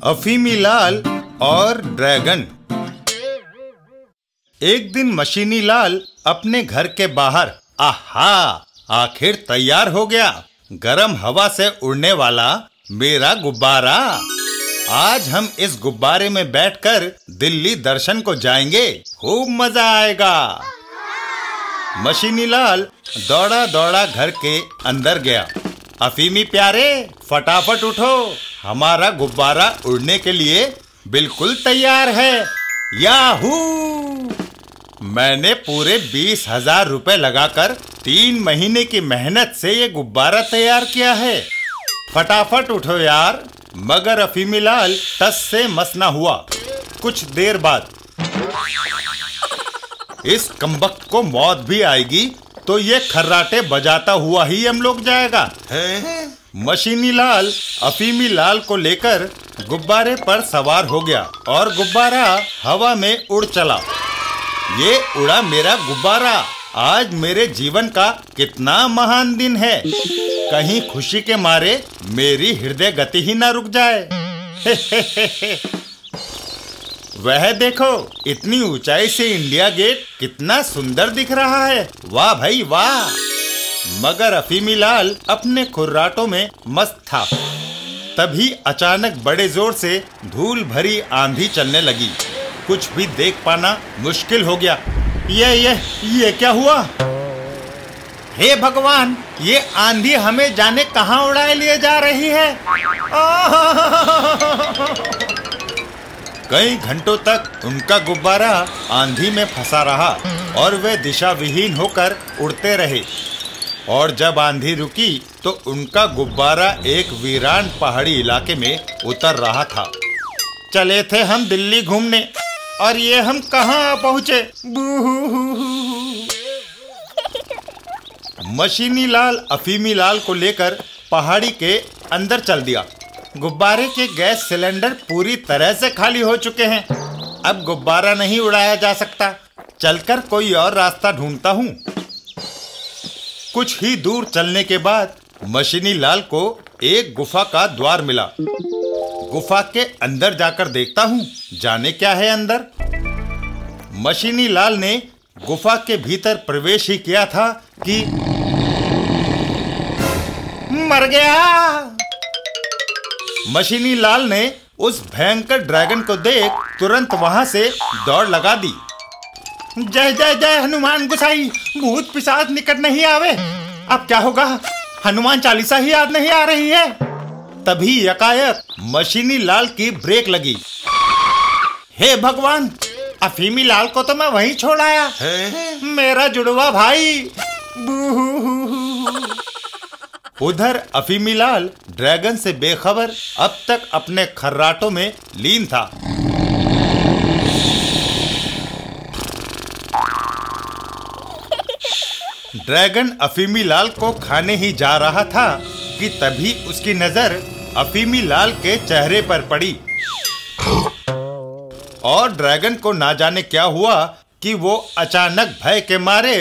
अफीमी लाल और ड्रैगन। एक दिन मशीनी लाल अपने घर के बाहर, आहा, आखिर तैयार हो गया गरम हवा से उड़ने वाला मेरा गुब्बारा। आज हम इस गुब्बारे में बैठकर दिल्ली दर्शन को जाएंगे, खूब मजा आएगा। मशीनी लाल दौड़ा दौड़ा घर के अंदर गया। अफीमी प्यारे, फटाफट उठो, हमारा गुब्बारा उड़ने के लिए बिल्कुल तैयार है। याहू! मैंने पूरे 20,000 रुपए लगाकर 3 महीने की मेहनत से ये गुब्बारा तैयार किया है। फटाफट उठो यार। मगर अफीमी लाल टस से मस न हुआ। कुछ देर बाद इस कमबख्त को मौत भी आएगी तो ये खर्राटे बजाता हुआ ही हम लोग जाएगा। मशीनी लाल अफीमी लाल को लेकर गुब्बारे पर सवार हो गया और गुब्बारा हवा में उड़ चला। ये उड़ा मेरा गुब्बारा। आज मेरे जीवन का कितना महान दिन है। कहीं खुशी के मारे मेरी हृदय गति ही ना रुक जाए। वह देखो, इतनी ऊंचाई से इंडिया गेट कितना सुंदर दिख रहा है। वाह भाई वाह। मगर अफीमी लाल अपने खुर्राटों में मस्त था। तभी अचानक बड़े जोर से धूल भरी आंधी चलने लगी। कुछ भी देख पाना मुश्किल हो गया। ये क्या हुआ? हे भगवान, ये आंधी हमें जाने कहां उड़ाए लिए जा रही है। कई घंटों तक उनका गुब्बारा आंधी में फंसा रहा और वे दिशा विहीन होकर उड़ते रहे। और जब आंधी रुकी तो उनका गुब्बारा एक वीरान पहाड़ी इलाके में उतर रहा था। चले थे हम दिल्ली घूमने और ये हम कहाँ पहुँचे। मशीनी लाल अफीमी लाल को लेकर पहाड़ी के अंदर चल दिया। गुब्बारे के गैस सिलेंडर पूरी तरह से खाली हो चुके हैं। अब गुब्बारा नहीं उड़ाया जा सकता। चलकर कोई और रास्ता ढूंढता हूँ। कुछ ही दूर चलने के बाद मशीनी लाल को एक गुफा का द्वार मिला। गुफा के अंदर जाकर देखता हूँ, जाने क्या है अंदर। मशीनी लाल ने गुफा के भीतर प्रवेश ही किया था कि मर गया। मशीनी लाल ने उस भयंकर ड्रैगन को देख तुरंत वहां से दौड़ लगा दी। जय जय जय हनुमान गोसाई, भूत पिशाच निकट नहीं आवे। अब क्या होगा? हनुमान चालीसा ही याद नहीं आ रही है। तभी यकायक मशीनी लाल की ब्रेक लगी। हे भगवान, अफीमी लाल को तो मैं वहीं छोड़ आया। मेरा जुड़वा भाई। उधर अफीमी लाल ड्रैगन से बेखबर अब तक अपने खर्राटों में लीन था। ड्रैगन अफीमी लाल को खाने ही जा रहा था कि तभी उसकी नजर अफीमी लाल के चेहरे पर पड़ी और ड्रैगन को ना जाने क्या हुआ कि वो अचानक भय के मारे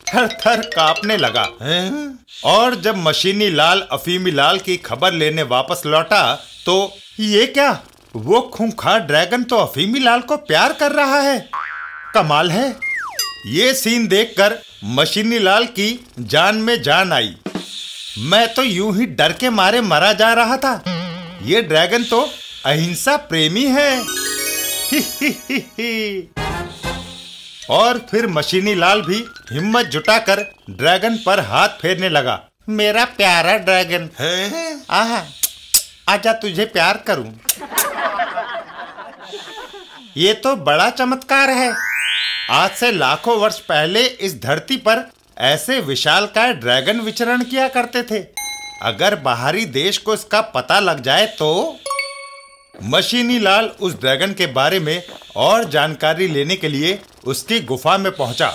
थर थर कांपने लगा। और जब मशीनी लाल अफीमी लाल की खबर लेने वापस लौटा तो ये क्या, वो खूंखार ड्रैगन तो अफीमी लाल को प्यार कर रहा है। कमाल है। ये सीन देखकर मशीनी लाल की जान में जान आई। मैं तो यूं ही डर के मारे मरा जा रहा था। ये ड्रैगन तो अहिंसा प्रेमी है। और फिर मशीनी लाल भी हिम्मत जुटाकर ड्रैगन पर हाथ फेरने लगा। मेरा प्यारा ड्रैगन, आहा, आजा तुझे प्यार करूं। ये तो बड़ा चमत्कार है। आज से लाखों वर्ष पहले इस धरती पर ऐसे विशालकाय ड्रैगन विचरण किया करते थे। अगर बाहरी देश को इसका पता लग जाए तो। मशीनी लाल उस ड्रैगन के बारे में और जानकारी लेने के लिए उसकी गुफा में पहुंचा।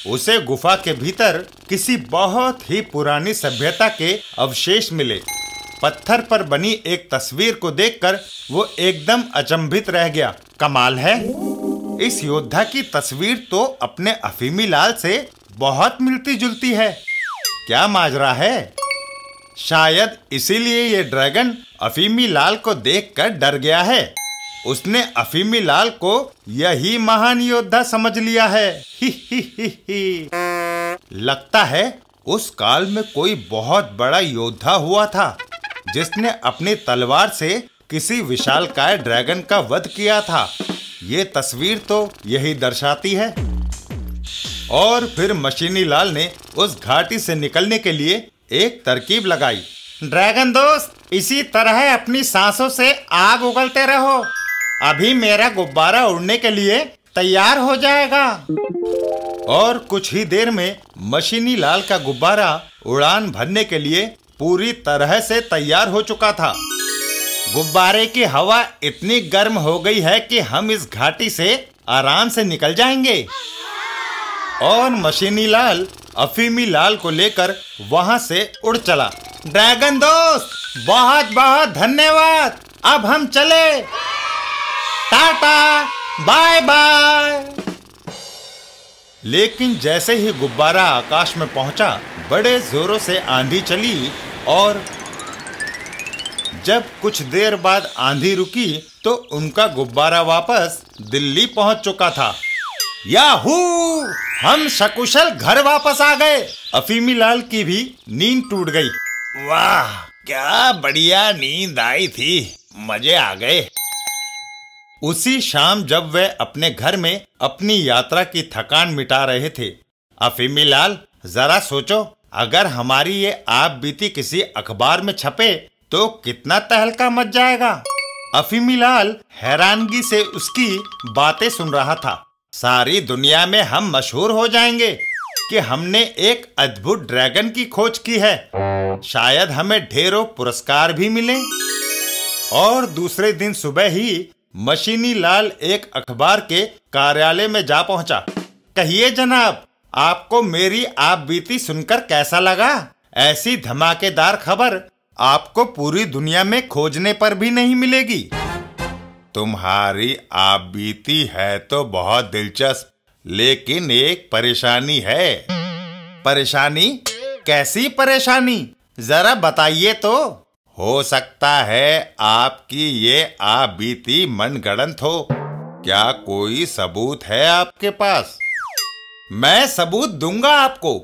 उसे गुफा के भीतर किसी बहुत ही पुरानी सभ्यता के अवशेष मिले। पत्थर पर बनी एक तस्वीर को देखकर वो एकदम अचंभित रह गया। कमाल है, इस योद्धा की तस्वीर तो अपने अफीमी लाल से बहुत मिलती जुलती है। क्या माजरा है? शायद इसीलिए ये ड्रैगन अफीमी लाल को देखकर डर गया है। उसने अफीमी लाल को यही महान योद्धा समझ लिया है। ही। लगता है उस काल में कोई बहुत बड़ा योद्धा हुआ था जिसने अपनी तलवार से किसी विशालकाय ड्रैगन का वध किया था। ये तस्वीर तो यही दर्शाती है। और फिर मशीनी लाल ने उस घाटी से निकलने के लिए एक तरकीब लगाई। ड्रैगन दोस्त, इसी तरह अपनी सांसों से आग उगलते रहो, अभी मेरा गुब्बारा उड़ने के लिए तैयार हो जाएगा। और कुछ ही देर में मशीनी लाल का गुब्बारा उड़ान भरने के लिए पूरी तरह से तैयार हो चुका था। गुब्बारे की हवा इतनी गर्म हो गई है कि हम इस घाटी से आराम से निकल जाएंगे। और मशीनी लाल अफीमी लाल को लेकर वहां से उड़ चला। ड्रैगन दोस्त, बहुत बहुत धन्यवाद, अब हम चले, टाटा, बाय बाय। लेकिन जैसे ही गुब्बारा आकाश में पहुंचा, बड़े जोरों से आंधी चली और जब कुछ देर बाद आंधी रुकी तो उनका गुब्बारा वापस दिल्ली पहुंच चुका था। याहू! हम सकुशल घर वापस आ गए। अफीमी लाल की भी नींद टूट गई। वाह, क्या बढ़िया नींद आई थी, मजे आ गए। उसी शाम जब वे अपने घर में अपनी यात्रा की थकान मिटा रहे थे, अफीमी लाल, जरा सोचो, अगर हमारी ये आप बीती किसी अखबार में छपे तो कितना तहलका मच जाएगा। अफीमी लाल हैरानगी से उसकी बातें सुन रहा था। सारी दुनिया में हम मशहूर हो जाएंगे कि हमने एक अद्भुत ड्रैगन की खोज की है। शायद हमें ढेरों पुरस्कार भी मिले। और दूसरे दिन सुबह ही मशीनी लाल एक अखबार के कार्यालय में जा पहुंचा। कहिए जनाब, आपको मेरी आप बीती सुनकर कैसा लगा? ऐसी धमाकेदार खबर आपको पूरी दुनिया में खोजने पर भी नहीं मिलेगी। तुम्हारी आप बीती है तो बहुत दिलचस्प, लेकिन एक परेशानी है। परेशानी? कैसी परेशानी? जरा बताइए तो। हो सकता है आपकी ये आप बीती मनगढ़ंत हो। क्या कोई सबूत है आपके पास? मैं सबूत दूंगा आपको।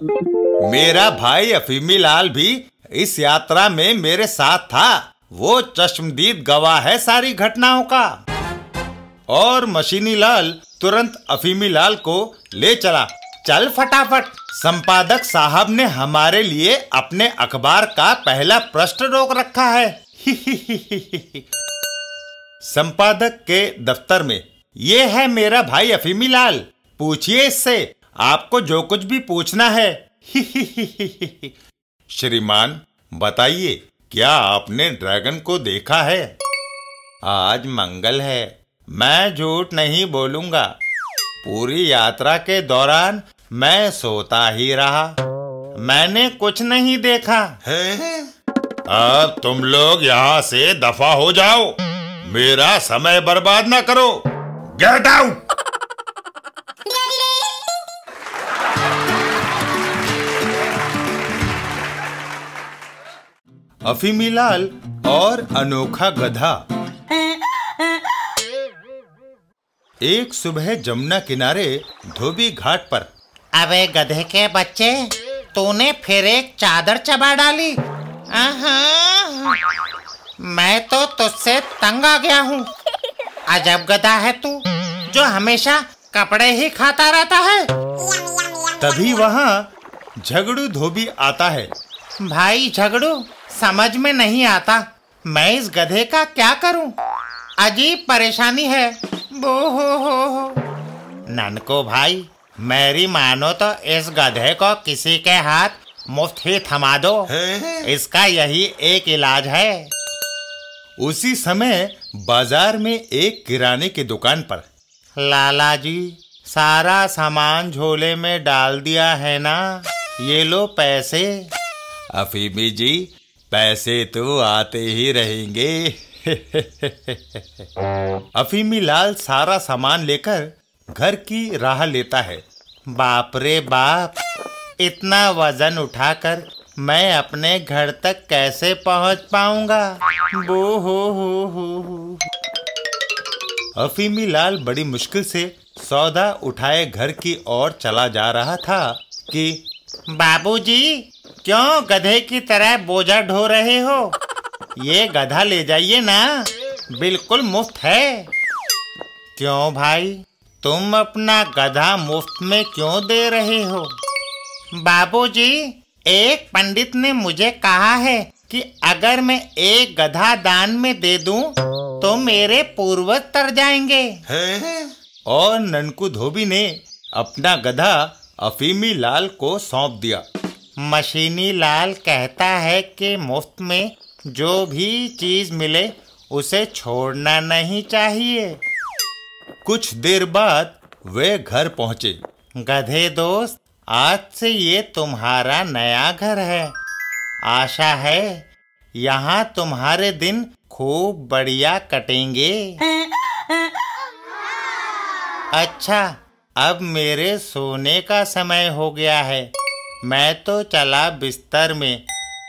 मेरा भाई अफीमी लाल भी इस यात्रा में मेरे साथ था। वो चश्मदीद गवाह है सारी घटनाओं का। और मशीनी लाल तुरंत अफीमी लाल को ले चला। चल फटाफट, संपादक साहब ने हमारे लिए अपने अखबार का पहला पृष्ठ रोक रखा है। संपादक के दफ्तर में, ये है मेरा भाई अफीमी लाल, पूछिए इससे, आपको जो कुछ भी पूछना है। श्रीमान, बताइए, क्या आपने ड्रैगन को देखा है? आज मंगल है, मैं झूठ नहीं बोलूंगा। पूरी यात्रा के दौरान मैं सोता ही रहा, मैंने कुछ नहीं देखा। अब तुम लोग यहाँ से दफा हो जाओ, मेरा समय बर्बाद ना करो। Get out. अफीमी लाल और अनोखा गधा। एक सुबह जमुना किनारे धोबी घाट पर। अबे गधे के बच्चे, तूने फिर एक चादर चबा डाली। मैं तो तुझसे तंग आ गया हूँ। अजब गधा है तू, जो हमेशा कपड़े ही खाता रहता है। तभी वहाँ झगड़ू धोबी आता है। भाई झगड़ू, समझ में नहीं आता, मैं इस गधे का क्या करूं? अजीब परेशानी है। बो हो। ननको भाई, मेरी मानो तो इस गधे को किसी के हाथ मुफ्त ही थमा दो। इसका यही एक इलाज है। उसी समय बाजार में एक किराने की दुकान पर। लाला जी, सारा सामान झोले में डाल दिया है ना? ये लो पैसे। अफीमी जी, पैसे तो आते ही रहेंगे। अफीमी लाल सारा सामान लेकर घर की राह लेता है। बाप रे बाप, इतना वजन उठाकर मैं अपने घर तक कैसे पहुंच पाऊंगा? बो हो। अफीमी लाल बड़ी मुश्किल से सौदा उठाए घर की ओर चला जा रहा था कि बाबूजी, क्यों गधे की तरह बोझा ढो रहे हो? ये गधा ले जाइए ना, बिल्कुल मुफ्त है। क्यों भाई, तुम अपना गधा मुफ्त में क्यों दे रहे हो? बाबूजी, एक पंडित ने मुझे कहा है कि अगर मैं एक गधा दान में दे दूं तो मेरे पूर्वज तर जाएंगे। और ननकू धोबी ने अपना गधा अफीमी लाल को सौंप दिया। मशीनी लाल कहता है कि मुफ्त में जो भी चीज मिले उसे छोड़ना नहीं चाहिए। कुछ देर बाद वे घर पहुंचे। गधे दोस्त, आज से ये तुम्हारा नया घर है। आशा है यहाँ तुम्हारे दिन खूब बढ़िया कटेंगे। अच्छा, अब मेरे सोने का समय हो गया है। मैं तो चला बिस्तर में।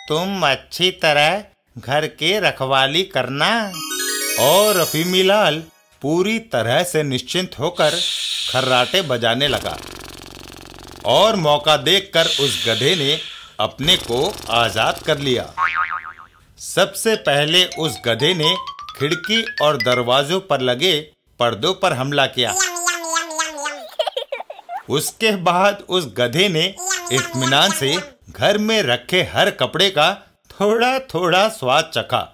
तुम अच्छी तरह घर के रखवाली करना। और अफीमी लाल पूरी तरह से निश्चिंत होकर खर्राटे बजाने लगा। और मौका देखकर उस गधे ने अपने को आजाद कर लिया। सबसे पहले उस गधे ने खिड़की और दरवाजों पर लगे पर्दों पर हमला किया। उसके बाद उस गधे ने इत्मीनान से घर में रखे हर कपड़े का थोड़ा थोड़ा स्वाद चखा।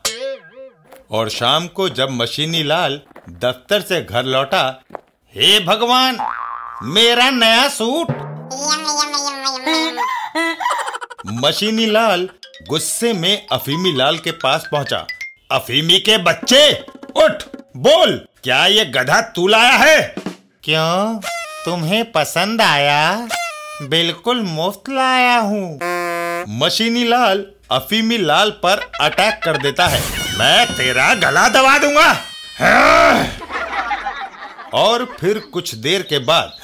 और शाम को जब मशीनी लाल दफ्तर से घर लौटा, हे भगवान, मेरा नया सूट! मशीनी लाल गुस्से में अफीमी लाल के पास पहुंचा। अफीमी के बच्चे, उठ, बोल, क्या ये गधा तू लाया है? क्यों, तुम्हें पसंद आया? बिल्कुल मुफ्त लाया हूँ। मशीनी लाल अफीमी लाल पर अटैक कर देता है। मैं तेरा गला दबा दूंगा। और फिर कुछ देर के बाद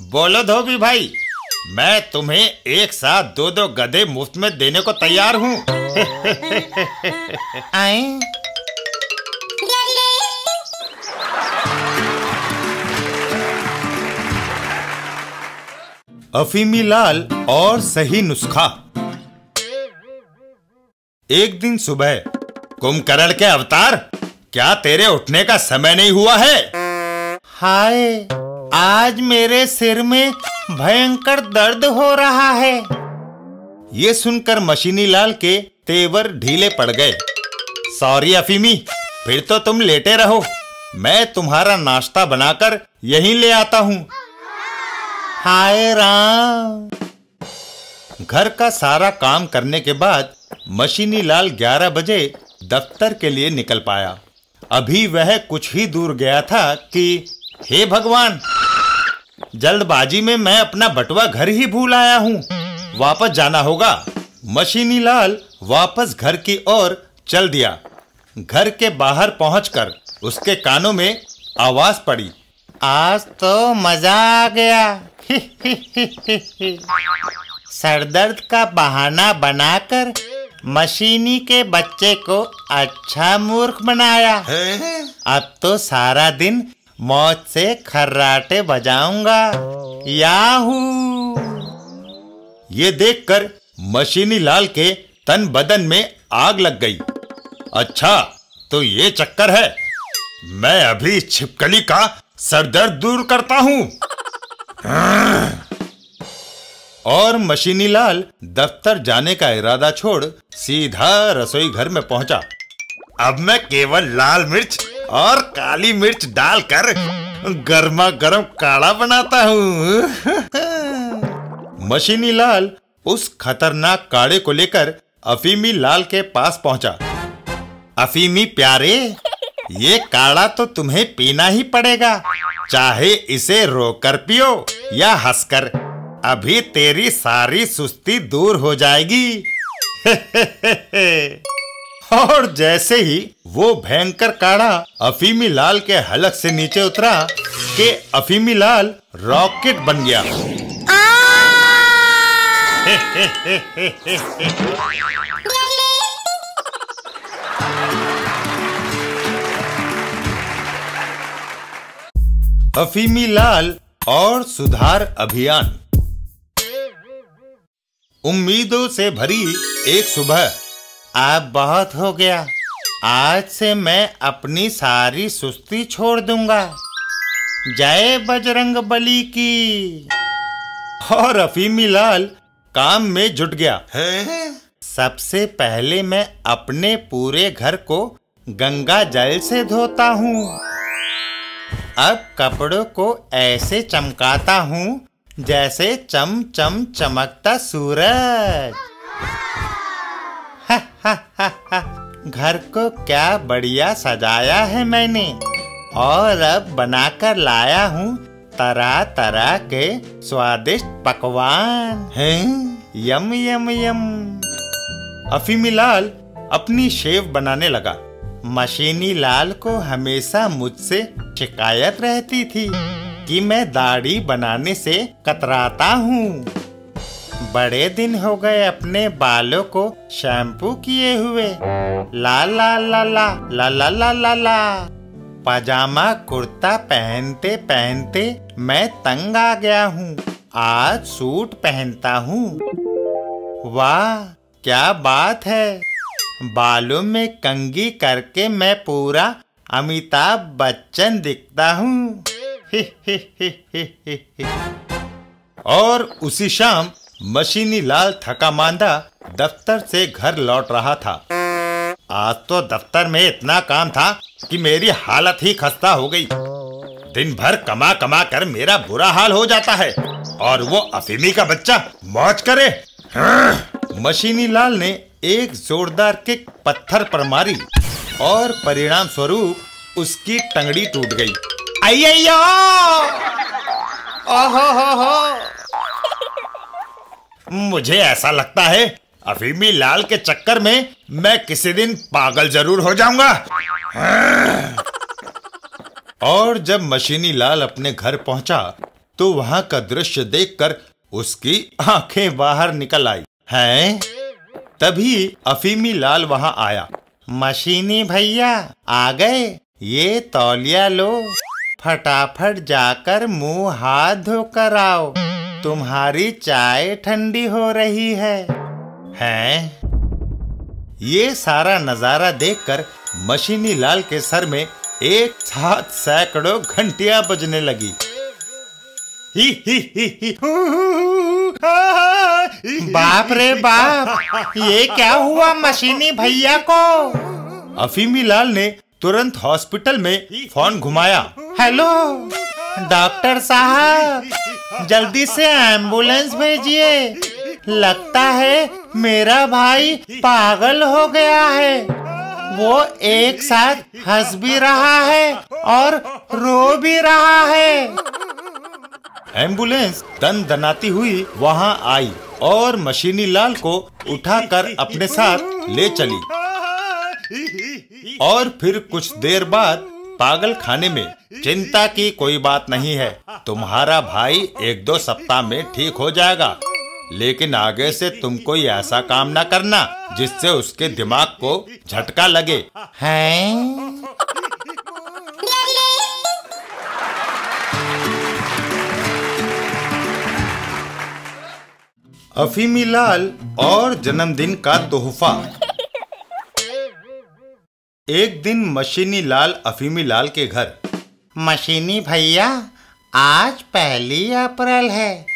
बोलो धोबी भाई, मैं तुम्हें एक साथ दो दो गधे मुफ्त में देने को तैयार हूँ। आए। अफीमी लाल और सही नुस्खा। एक दिन सुबह, कुंभकर्ण के अवतार, क्या तेरे उठने का समय नहीं हुआ है? हाय, आज मेरे सिर में भयंकर दर्द हो रहा है। ये सुनकर मशीनी लाल के तेवर ढीले पड़ गए। सॉरी अफीमी, फिर तो तुम लेटे रहो, मैं तुम्हारा नाश्ता बनाकर यहीं ले आता हूँ। हाय राम। घर का सारा काम करने के बाद मशीनी लाल 11 बजे दफ्तर के लिए निकल पाया। अभी वह कुछ ही दूर गया था कि हे भगवान, जल्दबाजी में मैं अपना बटुआ घर ही भूल आया हूँ, वापस जाना होगा। मशीनी लाल वापस घर की ओर चल दिया। घर के बाहर पहुंचकर उसके कानों में आवाज पड़ी, आज तो मजा आ गया। सरदर्द का बहाना बनाकर मशीनी के बच्चे को अच्छा मूर्ख बनाया। अब तो सारा दिन मौज से खर्राटे बजाऊंगा। याहू! ये देखकर मशीनी लाल के तन बदन में आग लग गई। अच्छा, तो ये चक्कर है, मैं अभी छिपकली का सरदर्द दूर करता हूँ। और मशीनी लाल दफ्तर जाने का इरादा छोड़ सीधा रसोई घर में पहुंचा। अब मैं केवल लाल मिर्च और काली मिर्च डालकर गर्मा गर्म काढ़ा बनाता हूँ। मशीनी लाल उस खतरनाक काढ़े को लेकर अफीमी लाल के पास पहुंचा। अफीमी प्यारे, ये काढ़ा तो तुम्हें पीना ही पड़ेगा, चाहे इसे रोकर पियो या हंसकर। अभी तेरी सारी सुस्ती दूर हो जाएगी। और जैसे ही वो भयंकर काढ़ा अफीमी लाल के हलक से नीचे उतरा कि अफीमी लाल रॉकेट बन गया। अफीमी लाल और सुधार अभियान। उम्मीदों से भरी एक सुबह। अब बहुत हो गया, आज से मैं अपनी सारी सुस्ती छोड़ दूंगा। जय बजरंग बली की। और अफीमी लाल काम में जुट गया। सबसे पहले मैं अपने पूरे घर को गंगा जल से धोता हूँ। अब कपड़ों को ऐसे चमकाता हूँ जैसे चम चम चमकता सूरज। घर को क्या बढ़िया सजाया है मैंने, और अब बनाकर लाया हूँ तरह तरह के स्वादिष्ट पकवान हैं। यम यम यम। अफीमी लाल अपनी शेव बनाने लगा। मशीनी लाल को हमेशा मुझसे शिकायत रहती थी कि मैं दाढ़ी बनाने से कतराता हूँ। बड़े दिन हो गए अपने बालों को शैम्पू किए हुए। ला ला ला ला ला ला ला ला ला। पजामा कुर्ता पहनते पहनते मैं तंग आ गया हूँ। आज सूट पहनता हूँ। वाह क्या बात है, बालों में कंघी करके मैं पूरा अमिताभ बच्चन दिखता हूँ। और उसी शाम मशीनी लाल थका मांदा दफ्तर से घर लौट रहा था। आज तो दफ्तर में इतना काम था कि मेरी हालत ही खस्ता हो गई। दिन भर कमा कमा कर मेरा बुरा हाल हो जाता है, और वो अफीमी का बच्चा मौज करे। मशीनी लाल ने एक जोरदार किक पत्थर पर मारी और परिणाम स्वरूप उसकी टंगड़ी टूट गई। अय्यो! ओहो हो। मुझे ऐसा लगता है अफीमी लाल के चक्कर में मैं किसी दिन पागल जरूर हो जाऊंगा। और जब मशीनी लाल अपने घर पहुंचा तो वहां का दृश्य देखकर उसकी आंखें बाहर निकल आई। हैं? तभी अफीमी लाल वहां आया। मशीनी भैया आ गए, ये तौलिया लो, फटाफट जाकर मुंह हाथ धोकर आओ, तुम्हारी चाय ठंडी हो रही है। हैं? ये सारा नजारा देखकर मशीनी लाल के सर में एक साथ सैकड़ों घंटियां बजने लगी। बाप रे बाप, ये क्या हुआ मशीनी भैया को? अफीमी लाल ने तुरंत हॉस्पिटल में फोन घुमाया। हेलो डॉक्टर साहब, जल्दी से एम्बुलेंस भेजिए, लगता है मेरा भाई पागल हो गया है। वो एक साथ हंस भी रहा है और रो भी रहा है। एम्बुलेंस दन-दनाती हुई वहां आई और मशीनी लाल को उठाकर अपने साथ ले चली। और फिर कुछ देर बाद पागल खाने में। चिंता की कोई बात नहीं है, तुम्हारा भाई 1-2 सप्ताह में ठीक हो जाएगा, लेकिन आगे से तुम कोई ऐसा काम ना करना जिससे उसके दिमाग को झटका लगे। हैं? अफीमी लाल और जन्मदिन का तोहफा। एक दिन मशीनी लाल अफीमी लाल के घर। मशीनी भैया, आज 1 अप्रैल है,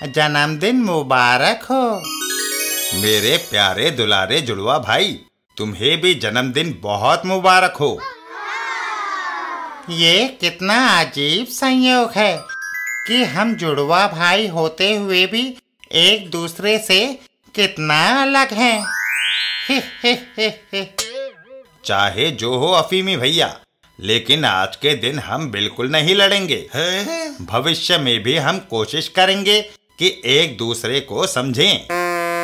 जन्मदिन मुबारक हो। मेरे प्यारे दुलारे जुड़वा भाई, तुम्हें भी जन्मदिन बहुत मुबारक हो। ये कितना अजीब संयोग है कि हम जुड़वा भाई होते हुए भी एक दूसरे से कितना अलग हैं। चाहे जो हो अफीमी भैया, लेकिन आज के दिन हम बिल्कुल नहीं लड़ेंगे। भविष्य में भी हम कोशिश करेंगे कि एक दूसरे को समझें।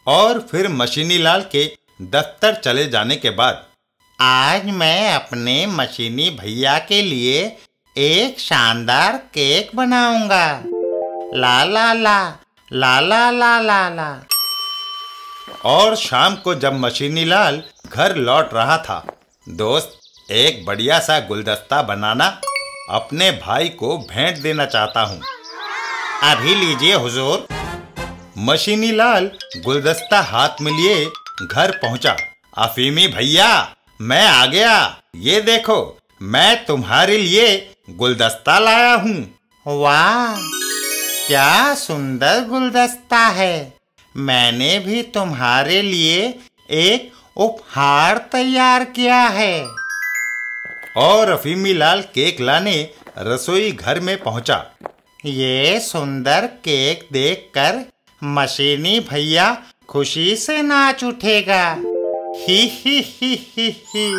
और फिर मशीनी लाल के दफ्तर चले जाने के बाद आज मैं अपने मशीनी भैया के लिए एक शानदार केक बनाऊंगा। ला ला ला ला ला ला ला ला। और शाम को जब मशीनी लाल घर लौट रहा था, दोस्त एक बढ़िया सा गुलदस्ता बनाना अपने भाई को भेंट देना चाहता हूँ। अभी लीजिए हुजूर। मशीनी लाल गुलदस्ता हाथ में लिए घर पहुंचा। अफीमी भैया, मैं आ गया, ये देखो मैं तुम्हारे लिए गुलदस्ता लाया हूँ। वाह, क्या सुंदर गुलदस्ता है। मैंने भी तुम्हारे लिए एक उपहार तैयार किया है। और अफीमी लाल केक लाने रसोई घर में पहुंचा। ये सुंदर केक देखकर मशीनी भैया खुशी से नाच उठेगा। ही ही ही ही ही।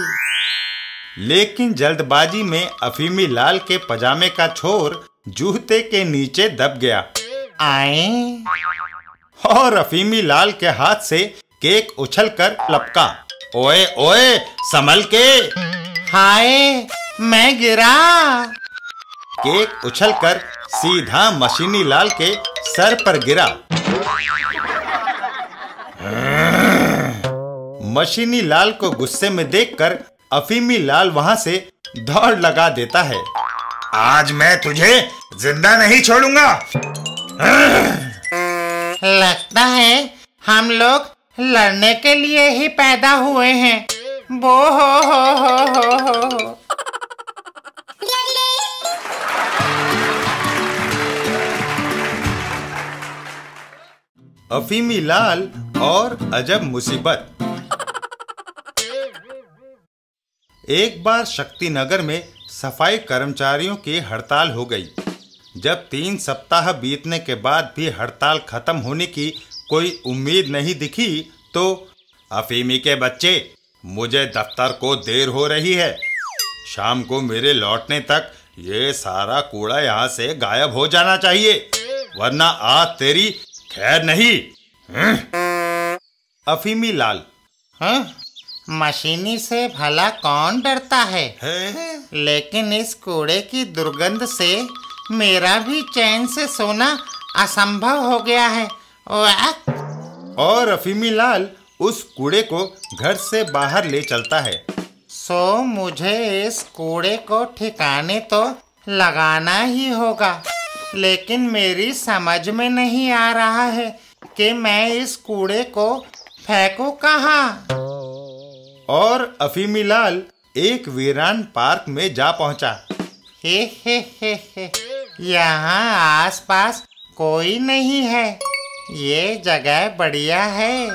लेकिन जल्दबाजी में अफीमी लाल के पजामे का छोर जूते के नीचे दब गया। आए। और अफीमी लाल के हाथ से केक उछलकर लपका। ओए ओए, संभल के। हाय, मैं गिरा। केक उछलकर सीधा मशीनी लाल के सर पर गिरा। मशीनी लाल को गुस्से में देखकर अफीमी लाल वहां से दौड़ लगा देता है। आज मैं तुझे जिंदा नहीं छोड़ूंगा। लगता है हम लोग लड़ने के लिए ही पैदा हुए हैं। बो हो। अफीमी लाल और अजब मुसीबत। एक बार शक्तिनगर में सफाई कर्मचारियों की हड़ताल हो गई। जब 3 सप्ताह बीतने के बाद भी हड़ताल खत्म होने की कोई उम्मीद नहीं दिखी तो अफीमी के बच्चे, मुझे दफ्तर को देर हो रही है। शाम को मेरे लौटने तक ये सारा कूड़ा यहाँ से गायब हो जाना चाहिए, वरना आज तेरी खैर नहीं। अफीमी लाल। हाँ? मशीनी से भला कौन डरता है? लेकिन इस कूड़े की दुर्गंध से मेरा भी चैन से सोना असंभव हो गया है। और अफीमी लाल उस कूड़े को घर से बाहर ले चलता है। सो मुझे इस कूड़े को ठिकाने तो लगाना ही होगा, लेकिन मेरी समझ में नहीं आ रहा है कि मैं इस कूड़े को फेंकूं कहाँ। और अफीमी लाल एक वीरान पार्क में जा पहुंचा। हे। यहाँ आसपास कोई नहीं है, ये जगह बढ़िया है।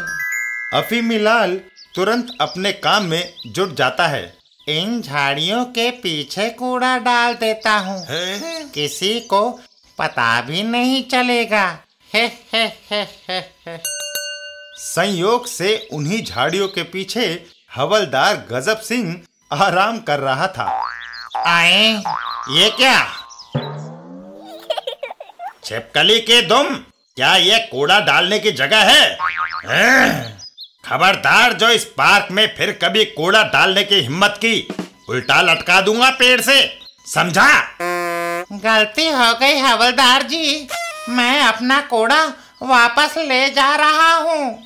अफीमी लाल तुरंत अपने काम में जुट जाता है। इन झाड़ियों के पीछे कूड़ा डाल देता हूँ, किसी को पता भी नहीं चलेगा। हे। संयोग से उन्हीं झाड़ियों के पीछे हवलदार गजब सिंह आराम कर रहा था। आए, ये क्या? छिपकली के दुम, क्या ये कूड़ा डालने की जगह है? खबरदार जो इस पार्क में फिर कभी कूड़ा डालने की हिम्मत की, उल्टा लटका दूंगा पेड़ से, समझा? गलती हो गई हवलदार जी, मैं अपना कूड़ा वापस ले जा रहा हूँ।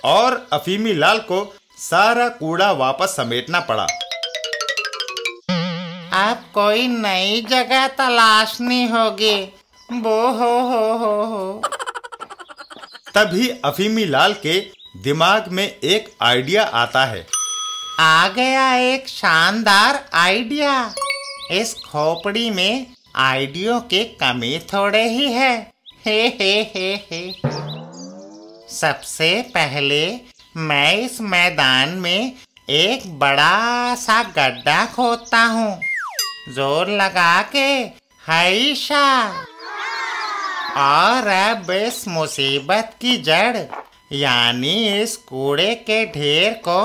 और अफीमी लाल को सारा कूड़ा वापस समेटना पड़ा। अब कोई नई जगह तलाशनी होगी। बो हो। तभी अफीमी लाल के दिमाग में एक आइडिया आता है। आ गया एक शानदार आइडिया। इस खोपड़ी में आइडियो की कमी थोड़े ही है। हे। सबसे पहले मैं इस मैदान में एक बड़ा सा गड्ढा खोदता हूँ, जोर लगा के हाइशा। और अब इस मुसीबत की जड़ यानी इस कूड़े के ढेर को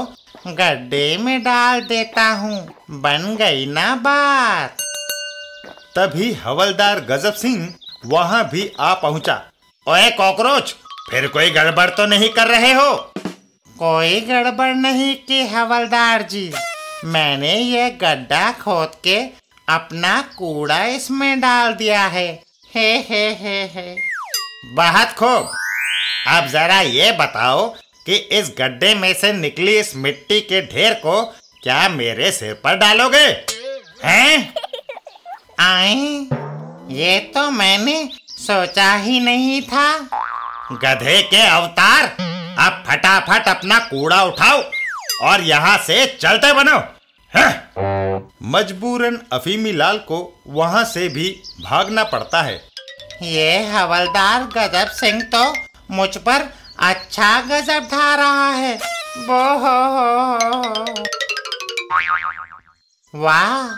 गड्ढे में डाल देता हूँ। बन गई ना बात। तभी हवलदार गजब सिंह वहां भी आ पहुंचा। ओए कॉकरोच, फिर कोई गड़बड़ तो नहीं कर रहे हो? कोई गड़बड़ नहीं की हवलदार जी, मैंने ये गड्ढा खोद के अपना कूड़ा इसमें डाल दिया है। हे। बहुत खूब। अब जरा ये बताओ कि इस गड्ढे में से निकली इस मिट्टी के ढेर को क्या मेरे सिर पर डालोगे? हैं? आई, ये तो मैंने सोचा ही नहीं था। गधे के अवतार, अब फटाफट अपना कूड़ा उठाओ और यहाँ से चलते बनो। मजबूरन अफीमी लाल को वहाँ से भी भागना पड़ता है। ये हवलदार गजब सिंह तो मुझ पर अच्छा गजब ढा रहा है। वो हो। वाह,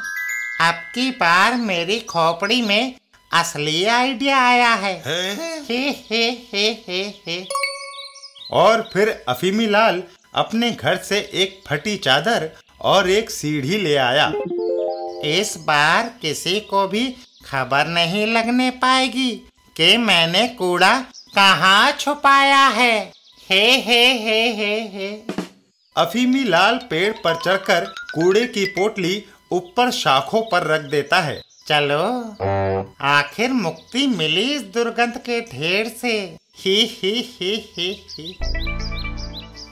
अब की बार मेरी खोपड़ी में असली आइडिया आया है। हे। और फिर अफीमी लाल अपने घर से एक फटी चादर और एक सीढ़ी ले आया। इस बार किसी को भी खबर नहीं लगने पाएगी कि मैंने कूड़ा कहाँ छुपाया है। हे। अफीमी लाल पेड़ पर चढ़कर कूड़े की पोटली ऊपर शाखों पर रख देता है। चलो, आखिर मुक्ति मिली इस दुर्गंध के ढेर से। ही।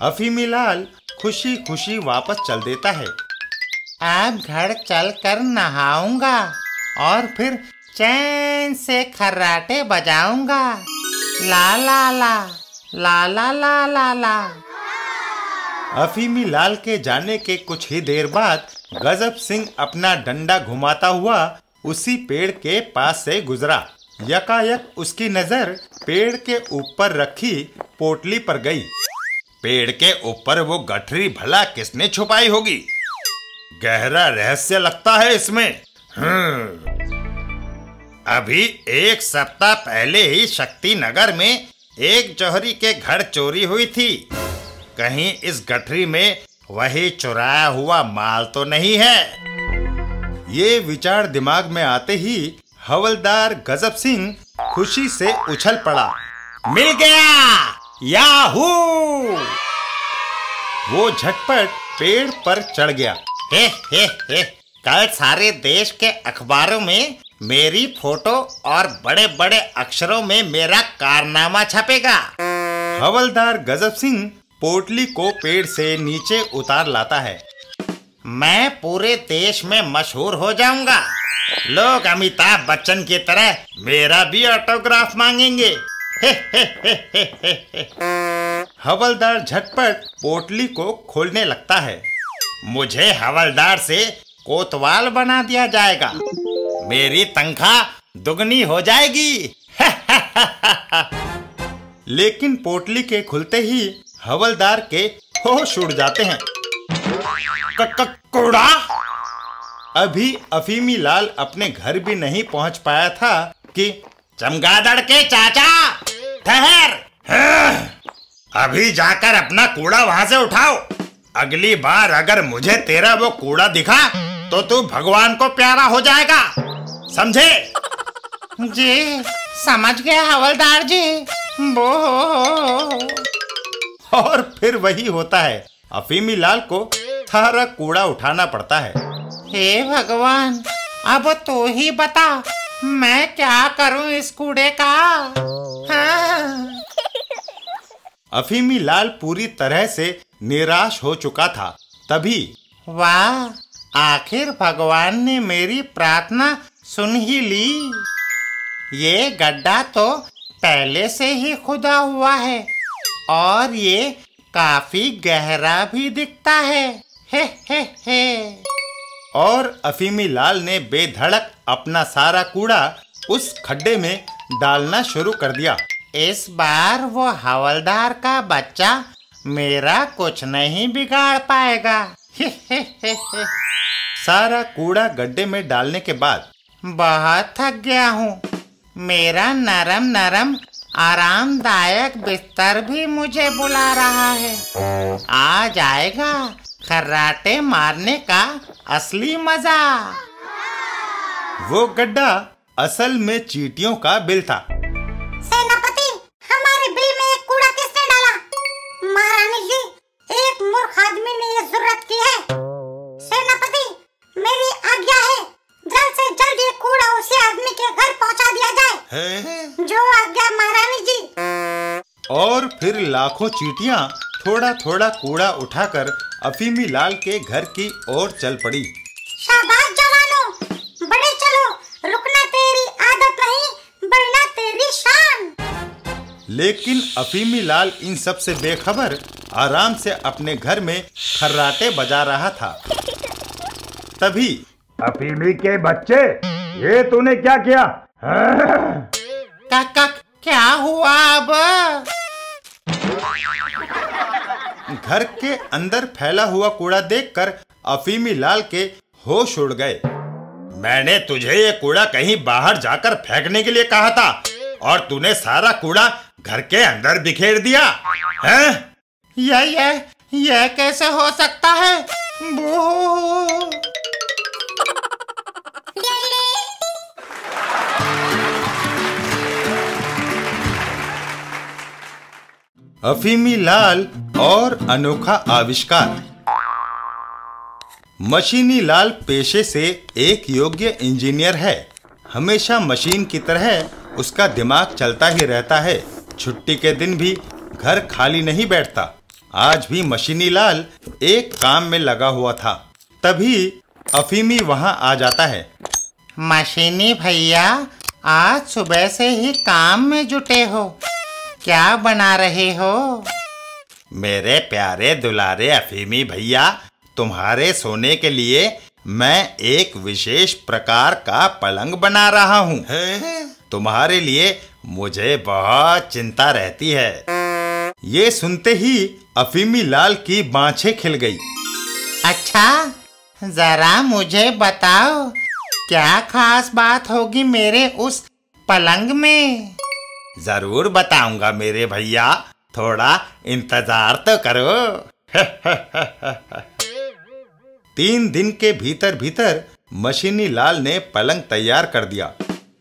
अफीमी लाल खुशी खुशी वापस चल देता है। अब घर चलकर नहाऊंगा और फिर चैन से खर्राटे बजाऊंगा। ला ला ला ला ला ला ला ला। अफीमी लाल के जाने के कुछ ही देर बाद गजब सिंह अपना डंडा घुमाता हुआ उसी पेड़ के पास से गुजरा। यकायक उसकी नजर पेड़ के ऊपर रखी पोटली पर गई। पेड़ के ऊपर वो गठरी भला किसने छुपाई होगी? गहरा रहस्य लगता है इसमें। अभी एक सप्ताह पहले ही शक्ति नगर में एक जौहरी के घर चोरी हुई थी। कहीं इस गठरी में वही चुराया हुआ माल तो नहीं है? ये विचार दिमाग में आते ही हवलदार गजब सिंह खुशी से उछल पड़ा। मिल गया, याहू! वो झटपट पेड़ पर चढ़ गया। हे। कल सारे देश के अखबारों में मेरी फोटो और बड़े बड़े अक्षरों में मेरा कारनामा छपेगा। हवलदार गजब सिंह पोटली को पेड़ से नीचे उतार लाता है। मैं पूरे देश में मशहूर हो जाऊंगा। लोग अमिताभ बच्चन की तरह मेरा भी ऑटोग्राफ मांगेंगे। हे। हवलदार झटपट पोटली को खोलने लगता है। मुझे हवलदार से कोतवाल बना दिया जाएगा। मेरी तनख्वाह दुगनी हो जाएगी। लेकिन पोटली के खुलते ही हवलदार के होश उड़ जाते हैं। कूड़ा! अभी अफीमी लाल अपने घर भी नहीं पहुंच पाया था कि चमगादड़ के चाचा, ठहर! अभी जाकर अपना कूड़ा वहां से उठाओ। अगली बार अगर मुझे तेरा वो कूड़ा दिखा तो तू भगवान को प्यारा हो जाएगा, समझे? जी, समझ गया हवलदार जी। और फिर वही होता है। अफीमी लाल को सारा कूड़ा उठाना पड़ता है। हे भगवान, अब तो ही बता मैं क्या करूं इस कूड़े का। हाँ। अफीमी लाल पूरी तरह से निराश हो चुका था। तभी वाह, आखिर भगवान ने मेरी प्रार्थना सुन ही ली। ये गड्ढा तो पहले से ही खुदा हुआ है और ये काफी गहरा भी दिखता है। हे। और अफीमी लाल ने बेधड़क अपना सारा कूड़ा उस खड्डे में डालना शुरू कर दिया। इस बार वो हवलदार का बच्चा मेरा कुछ नहीं बिगाड़ पाएगा। सारा कूड़ा गड्ढे में डालने के बाद बहुत थक गया हूँ। मेरा नरम नरम आरामदायक बिस्तर भी मुझे बुला रहा है। आ जाएगा खर्राटे मारने का असली मजा। वो गड्ढा असल में चींटियों का बिल था। सेनापति, हमारे बिल में एक कूड़ा किसने डाला? महारानी जी, एक मूर्ख आदमी ने ये जुर्रत की है। सेनापति, मेरी आज्ञा है, जल्द से जल्द ये कूड़ा उसी आदमी के घर पहुंचा दिया जाए। जो आज्ञा महारानी और फिर लाखों चींटियां थोड़ा थोड़ा कूड़ा उठाकर अफीमी लाल के घर की ओर चल पड़ी। शाबाश जवानों, बड़े चलो, रुकना तेरी आदत नहीं, बढ़ना तेरी शान। लेकिन अफीमी लाल इन सब से बेखबर आराम से अपने घर में खर्राटे बजा रहा था। तभी अफीमी के बच्चे, ये तूने क्या किया? क्या हुआ अब? घर के अंदर फैला हुआ कूड़ा देखकर अफीमी लाल के होश उड़ गए। मैंने तुझे ये कूड़ा कहीं बाहर जाकर फेंकने के लिए कहा था और तूने सारा कूड़ा घर के अंदर बिखेर दिया हैं? यह कैसे हो सकता है? बू। अफीमी लाल और अनोखा आविष्कार। मशीनी लाल पेशे से एक योग्य इंजीनियर है। हमेशा मशीन की तरह उसका दिमाग चलता ही रहता है। छुट्टी के दिन भी घर खाली नहीं बैठता। आज भी मशीनी लाल एक काम में लगा हुआ था। तभी अफीमी वहां आ जाता है। मशीनी भैया, आज सुबह से ही काम में जुटे हो, क्या बना रहे हो? मेरे प्यारे दुलारे अफीमी भैया, तुम्हारे सोने के लिए मैं एक विशेष प्रकार का पलंग बना रहा हूँ। तुम्हारे लिए मुझे बहुत चिंता रहती है। ये सुनते ही अफीमी लाल की बाँछें खिल गई। अच्छा, जरा मुझे बताओ, क्या खास बात होगी मेरे उस पलंग में? जरूर बताऊंगा मेरे भैया, थोड़ा इंतजार तो करो। 3 दिन के भीतर भीतर मशीनी लाल ने पलंग तैयार कर दिया।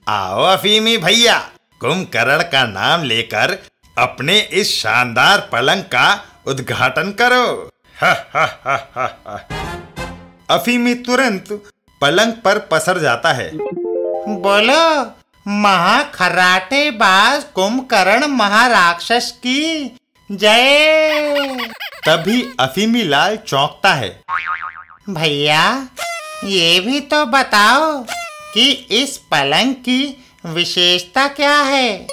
आओ अफीमी भैया, कुंभकर्ण का नाम लेकर अपने इस शानदार पलंग का उद्घाटन करो। अफीमी तुरंत पलंग पर पसर जाता है। बोलो, महाखर्राटेबाज कुंभकर्ण महाराक्षस की जय। तभी अफीमी लाल चौंकता है। भैया, ये भी तो बताओ कि इस पलंग की विशेषता क्या है?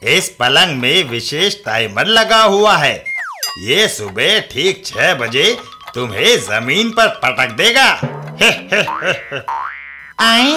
इस पलंग में विशेष टाइमर लगा हुआ है। ये सुबह ठीक 6 बजे तुम्हें जमीन पर पटक देगा। आए